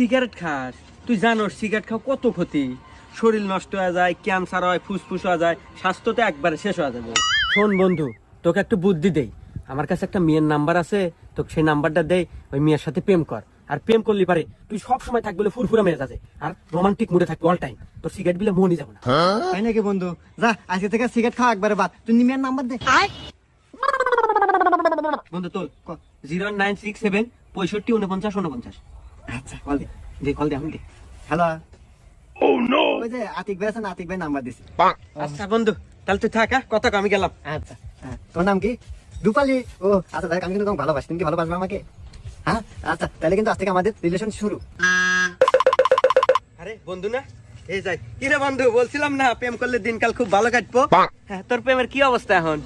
Cigarette খাস, তুই জানোস সিগারেট খাওয়া কত ক্ষতি। শরীর নষ্ট হয়ে যায়, ক্যান্সার হয়, ফুসফুস হয়ে যায়, স্বাস্থ্য তো একবারে শেষ হয়ে যাবে। শোন বন্ধু, তোকে একটু বুদ্ধি দেই। আমার কাছে একটা মেয়ের নাম্বার আছে, তোকে সেই নাম্বারটা দেই, ওই মেয়ের সাথে প্রেম কর। আর প্রেম করলি পারে তুই সব সময় থাকবি বলে ফুরফুরা মেয়ে আছে, আর রোমান্টিক মুডে থাকবি অল টাইম। তোর সিগারেট বিলে মনই যাবে না। তাই নাকি বন্ধু? যা আজকে থেকে সিগারেট খাওয়া একবারে বাদ। তুই নিমিয়ার নাম্বার দে। বন্ধু তোল 0967 65 49 49। আচ্ছা কল দে। যে কল দে, আমি দে। হ্যালো। ওই যে আতিক ভাই আছে না, আতিক ভাই নাম্বার দিছি। আচ্ছা বন্ধু, তাহলে তুই থাক, হ্যাঁ? কথা কও, আমি গেলাম। আচ্ছা হ্যাঁ, তোর নাম কি? রূপালী। ও আচ্ছা দেখ, আমি কিন্তু তোমাকে ভালোবাসি। তুমি কি ভালোবাসবে আমাকে? হ্যাঁ আচ্ছা, তাহলে কিন্তু আজ থেকে আমাদের রিলেশন শুরু। আরে বন্ধু না, এই যাই। কি রে বন্ধু, বলছিলাম না প্রেম করলে দিনকাল খুব ভালো কাটবো। হ্যাঁ, তোর প্রেমের কি অবস্থা এখন?